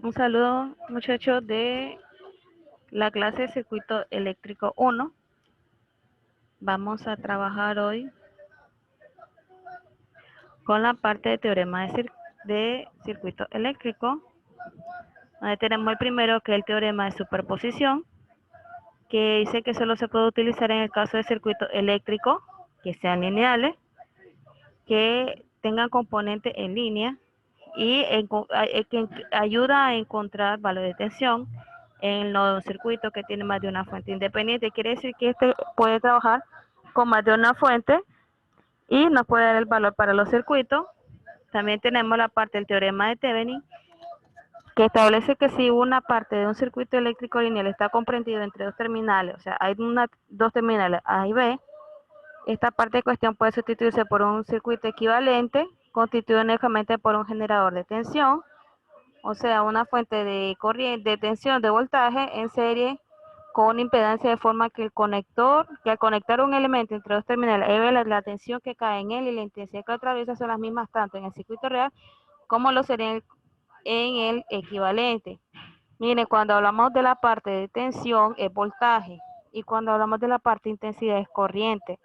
Un saludo, muchachos, de la clase de circuito eléctrico 1. Vamos a trabajar hoy con la parte de teorema de circuito eléctrico, donde tenemos el primero, que es el teorema de superposición, que dice que solo se puede utilizar en el caso de circuitos eléctricos que sean lineales, que tengan componentes en línea y que ayuda a encontrar valores de tensión en los circuitos que tienen más de una fuente independiente. Quiere decir que este puede trabajar con más de una fuente y nos puede dar el valor para los circuitos. También tenemos la parte del teorema de Thevenin, que establece que si una parte de un circuito eléctrico lineal está comprendido entre dos terminales, o sea, hay dos terminales A y B, esta parte de cuestión puede sustituirse por un circuito equivalente, constituido únicamente por un generador de tensión, o sea, una fuente de corriente, de tensión, de voltaje en serie con una impedancia, de forma que que al conectar un elemento entre dos terminales, la tensión que cae en él y la intensidad que atraviesa son las mismas tanto en el circuito real como lo serían en el equivalente. Miren, cuando hablamos de la parte de tensión es voltaje y cuando hablamos de la parte de intensidad es corriente.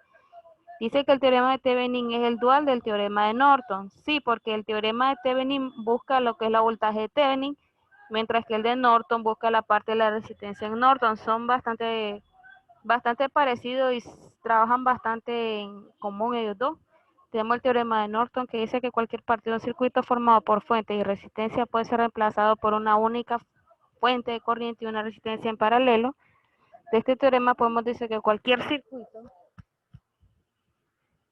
Dice que el teorema de Thevenin es el dual del teorema de Norton. Sí, porque el teorema de Thevenin busca lo que es la voltaje de Thevenin, mientras que el de Norton busca la parte de la resistencia en Norton. Son bastante parecidos y trabajan bastante en común ellos dos. Tenemos el teorema de Norton, que dice que cualquier parte de un circuito formado por fuentes y resistencia puede ser reemplazado por una única fuente de corriente y una resistencia en paralelo. De este teorema podemos decir que cualquier circuito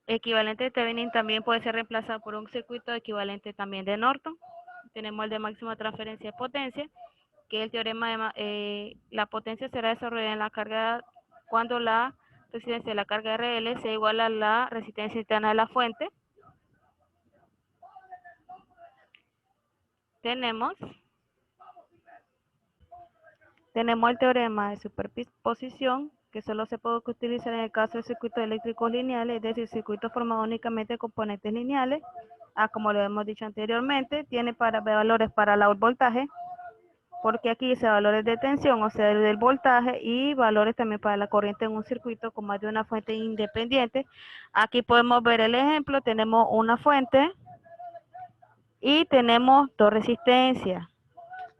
equivalente de Thevenin también puede ser reemplazado por un circuito equivalente también de Norton. Tenemos el de máxima transferencia de potencia, que es el teorema de la potencia será desarrollada en la carga cuando la resistencia de la carga RL sea igual a la resistencia interna de la fuente. Tenemos el teorema de superposición, que solo se puede utilizar en el caso de circuitos eléctricos lineales, es decir, circuitos formados únicamente de componentes lineales. Como lo hemos dicho anteriormente, tiene valores para el voltaje, porque aquí dice valores de tensión, o sea, del voltaje, y valores también para la corriente en un circuito con más de una fuente independiente. Aquí podemos ver el ejemplo, tenemos una fuente y tenemos dos resistencias.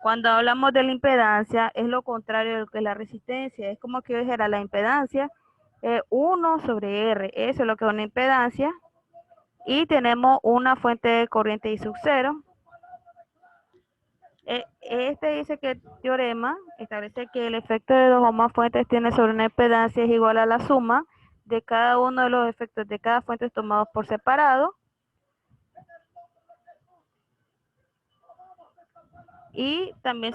Cuando hablamos de la impedancia, es lo contrario de lo que es la resistencia. Es como que yo dijera, la impedancia es 1 sobre R. Eso es lo que es una impedancia. Y tenemos una fuente de corriente I sub 0. Este dice que el teorema establece que el efecto de dos o más fuentes tiene sobre una impedancia es igual a la suma de cada uno de los efectos de cada fuente tomados por separado. Y también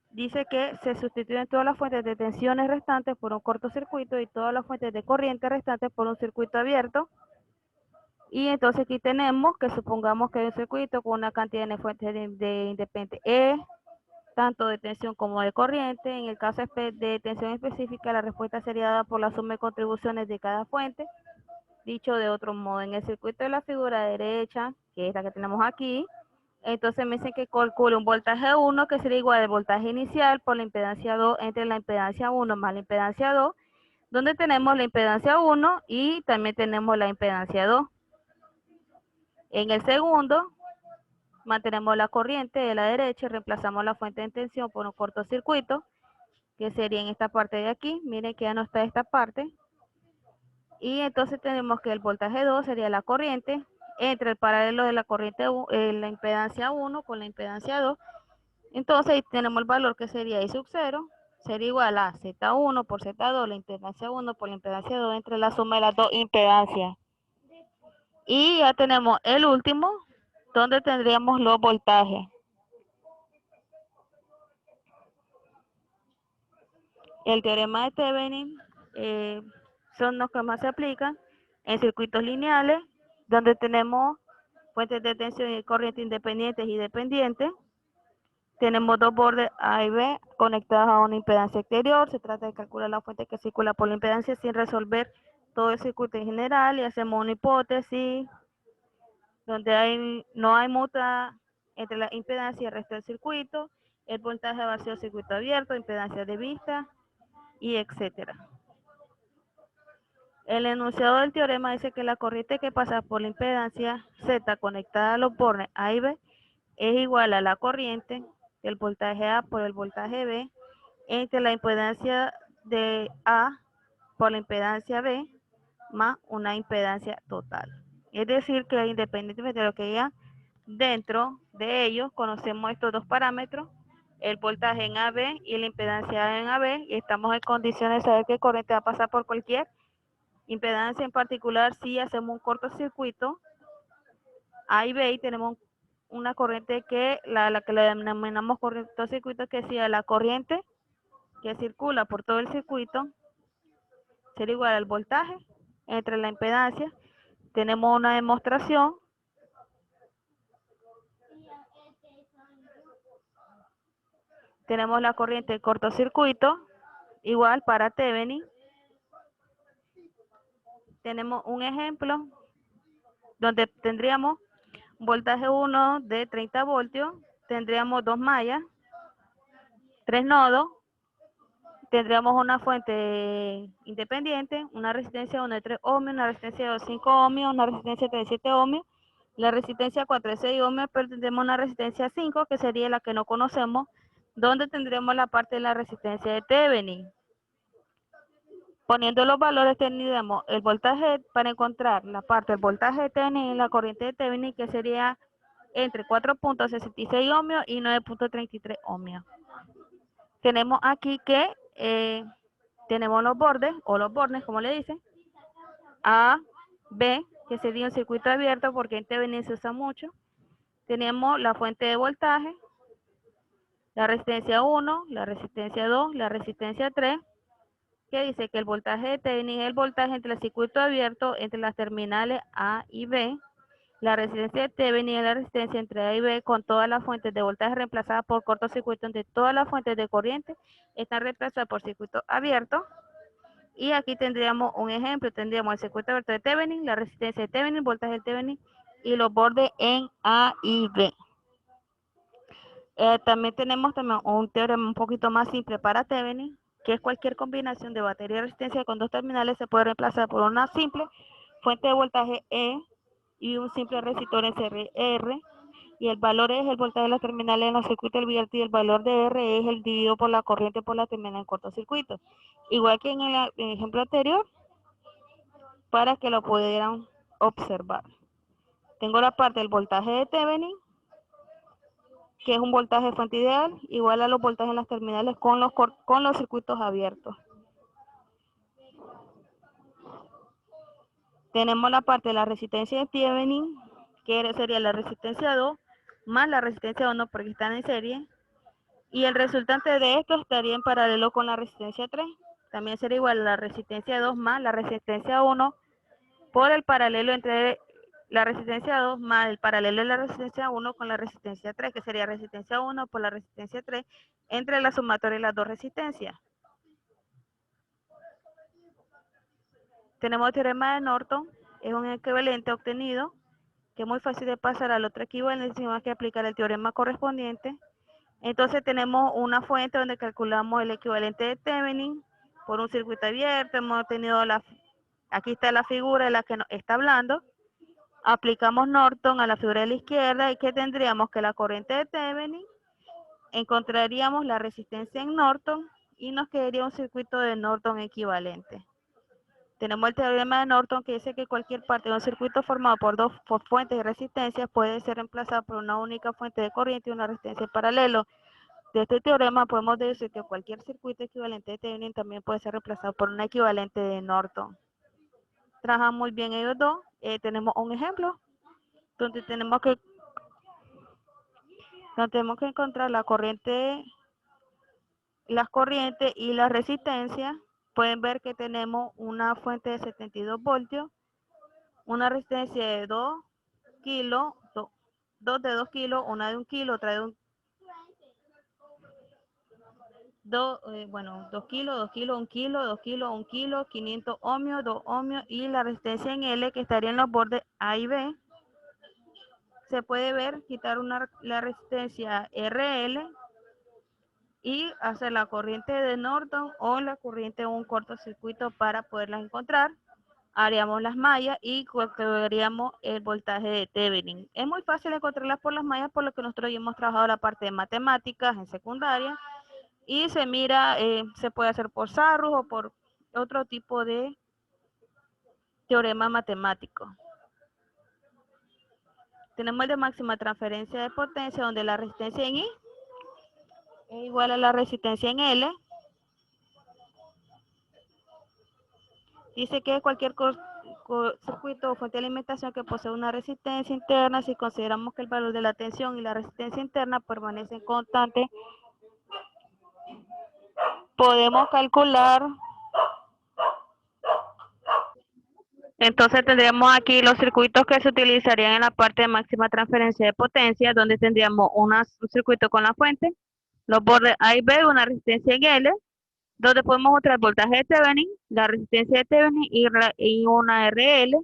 dice que se sustituyen todas las fuentes de tensiones restantes por un cortocircuito y todas las fuentes de corriente restantes por un circuito abierto. Y entonces aquí tenemos que supongamos que hay un circuito con una cantidad de fuentes de independiente E, tanto de tensión como de corriente. En el caso de tensión específica, la respuesta sería dada por la suma de contribuciones de cada fuente. Dicho de otro modo, en el circuito de la figura derecha, que es la que tenemos aquí, entonces me dicen que calcule un voltaje 1 que sería igual al voltaje inicial por la impedancia 2 entre la impedancia 1 más la impedancia 2, donde tenemos la impedancia 1 y también tenemos la impedancia 2. En el segundo, mantenemos la corriente de la derecha y reemplazamos la fuente de tensión por un cortocircuito, que sería en esta parte de aquí. Miren que ya no está esta parte. Y entonces tenemos que el voltaje 2 sería la corriente entre el paralelo de la corriente, la impedancia 1 con la impedancia 2. Entonces ahí tenemos el valor que sería I sub 0, sería igual a Z1 por Z2, la impedancia 1 por la impedancia 2 entre la suma de las dos impedancias. Y ya tenemos el último, donde tendríamos los voltajes. El teorema de Thevenin son los que más se aplican en circuitos lineales, donde tenemos fuentes de tensión y corriente independientes y dependientes. Tenemos dos bordes A y B conectados a una impedancia exterior. Se trata de calcular la fuente que circula por la impedancia sin resolver todo el circuito en general, y hacemos una hipótesis donde no hay muta entre la impedancia y el resto del circuito, el voltaje vacío del circuito abierto, impedancia de vista, y etcétera. El enunciado del teorema dice que la corriente que pasa por la impedancia Z conectada a los bornes A y B es igual a la corriente del voltaje A por el voltaje B entre la impedancia de A por la impedancia B más una impedancia total. Es decir, que independientemente de lo que haya dentro de ellos, conocemos estos dos parámetros, el voltaje en AB y la impedancia en AB, y estamos en condiciones de saber qué corriente va a pasar por cualquier impedancia en particular. Si hacemos un cortocircuito A y B y tenemos una corriente que la que le denominamos cortocircuito, que sea la corriente que circula por todo el circuito será igual al voltaje entre la impedancia. Tenemos una demostración. Tenemos la corriente de cortocircuito igual para Thevenin. Tenemos un ejemplo donde tendríamos voltaje 1 de 30 voltios, tendríamos dos mallas, 3 nodos, tendríamos una fuente independiente, una resistencia 1 de 3 ohmios, una resistencia de 5 ohmios, una resistencia de 7 ohmios, la resistencia 4 de 6 ohmios, pero tendremos una resistencia 5, que sería la que no conocemos, donde tendremos la parte de la resistencia de Thevenin. Poniendo los valores tendríamos el voltaje para encontrar la parte del voltaje de Thevenin y la corriente de Thevenin, que sería entre 4.66 ohmios y 9.33 ohmios. Tenemos aquí que tenemos los bordes, o los bornes, como le dicen, A, B, que sería un circuito abierto porque en Thevenin se usa mucho. Tenemos la fuente de voltaje, la resistencia 1, la resistencia 2, la resistencia 3, que dice que el voltaje de Thevenin es el voltaje entre el circuito abierto entre las terminales A y B. La resistencia de Thevenin es la resistencia entre A y B con todas las fuentes de voltaje reemplazadas por cortocircuito, donde todas las fuentes de corriente están reemplazadas por circuito abierto. Y aquí tendríamos un ejemplo, tendríamos el circuito abierto de Thevenin, la resistencia de Thevenin, voltaje de Thevenin y los bordes en A y B. También tenemos un teorema un poquito más simple para Thevenin, que es cualquier combinación de batería y resistencia con dos terminales se puede reemplazar por una simple fuente de voltaje E y un simple resistor SR, y el valor es el voltaje de las terminales en los circuitos abiertos y el valor de R es el dividido por la corriente por la terminal en cortocircuito. Igual que en el ejemplo anterior, para que lo pudieran observar. Tengo la parte del voltaje de Thevenin, que es un voltaje fuente ideal, igual a los voltajes en las terminales con los circuitos abiertos. Tenemos la parte de la resistencia de Thevenin, que sería la resistencia 2, más la resistencia 1 porque están en serie, y el resultante de esto estaría en paralelo con la resistencia 3. También sería igual a la resistencia 2 más la resistencia 1 por el paralelo entre la resistencia 2 más el paralelo de la resistencia 1 con la resistencia 3, que sería resistencia 1 por la resistencia 3 entre la sumatoria de las dos resistencias. Tenemos el teorema de Norton, es un equivalente obtenido que es muy fácil de pasar al otro equivalente sin más que aplicar el teorema correspondiente. Entonces tenemos una fuente donde calculamos el equivalente de Thevenin por un circuito abierto. Hemos tenido aquí está la figura de la que nos está hablando. Aplicamos Norton a la figura de la izquierda y que tendríamos que la corriente de Thevenin, encontraríamos la resistencia en Norton y nos quedaría un circuito de Norton equivalente. Tenemos el teorema de Norton que dice que cualquier parte de un circuito formado por dos fuentes de resistencia puede ser reemplazada por una única fuente de corriente y una resistencia en paralelo. De este teorema podemos deducir que cualquier circuito equivalente de Thevenin también puede ser reemplazado por un equivalente de Norton. Trabajan muy bien ellos dos. Tenemos un ejemplo donde tenemos que encontrar la corriente, las corrientes y la resistencia. Pueden ver que tenemos una fuente de 72 voltios, una resistencia de 2 kilos, dos de 2 kilos, una de 1 kilo, otra de 2 kilos, 2 kilos, 1 kilo, 2 kilos, 1 kilo, 500 ohmios, 2 ohmios, y la resistencia en L que estaría en los bordes A y B se puede ver, quitar la resistencia RL y hacer la corriente de Norton o la corriente de un cortocircuito para poderlas encontrar. Haríamos las mallas y calcularíamos el voltaje de Thevenin. Es muy fácil encontrarlas por las mallas, por lo que nosotros ya hemos trabajado la parte de matemáticas en secundaria y se mira, se puede hacer por Sarrus o por otro tipo de teorema matemático. Tenemos el de máxima transferencia de potencia, donde la resistencia en I es igual a la resistencia en L. Dice que cualquier circuito o fuente de alimentación que posee una resistencia interna, si consideramos que el valor de la tensión y la resistencia interna permanecen constantes, podemos calcular. Entonces tendríamos aquí los circuitos que se utilizarían en la parte de máxima transferencia de potencia, donde tendríamos un circuito con la fuente, los bordes A y B, una resistencia en L, donde podemos mostrar el voltaje de Thevenin, la resistencia de Thevenin y una RL,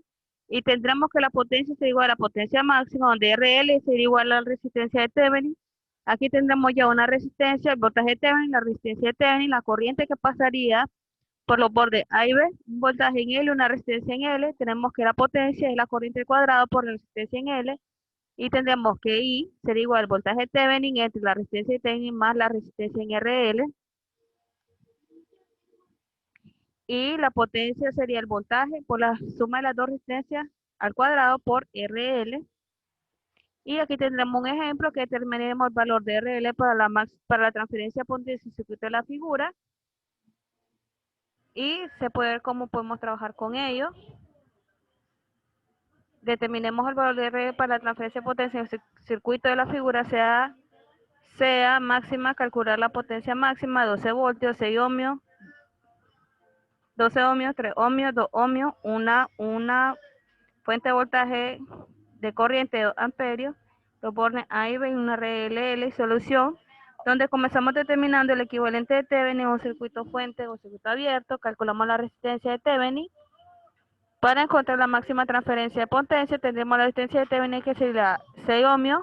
y tendremos que la potencia sería igual a la potencia máxima, donde RL sería igual a la resistencia de Thevenin. Aquí tendremos ya una resistencia, el voltaje de Thevenin, la resistencia de Thevenin, la corriente que pasaría por los bordes A y B, un voltaje en L, una resistencia en L, tenemos que la potencia es la corriente al cuadrado por la resistencia en L, y tendremos que I sería igual al voltaje de Thevenin entre la resistencia de Thevenin más la resistencia en RL, y la potencia sería el voltaje por la suma de las dos resistencias al cuadrado por RL. Y aquí tendremos un ejemplo que determinaremos el valor de RL para la transferencia de potencia en circuito de la figura. Y se puede ver cómo podemos trabajar con ello. Determinemos el valor de RL para la transferencia de potencia en el circuito de la figura, sea máxima, calcular la potencia máxima, 12 voltios, 6 ohmios, 12 ohmios, 3 ohmios, 2 ohmios, una fuente de voltaje de corriente de 2 amperios, los bornes A y B y una RLL y solución, donde comenzamos determinando el equivalente de Thevenin en un circuito fuente o circuito abierto, calculamos la resistencia de Thevenin. Para encontrar la máxima transferencia de potencia, tendremos la resistencia de Thevenin que sería 6 ohmios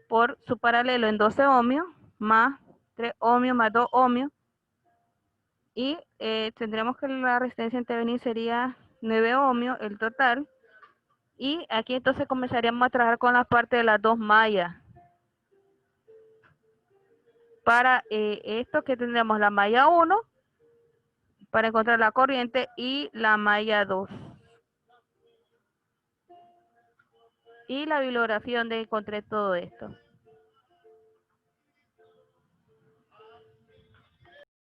por su paralelo en 12 ohmios, más 3 ohmios más 2 ohmios, y tendremos que la resistencia en Thevenin sería 9 ohmios el total. Y aquí entonces comenzaríamos a trabajar con la parte de las dos mallas. Para esto que tendremos la malla 1 para encontrar la corriente y la malla 2. Y la bibliografía donde encontré todo esto.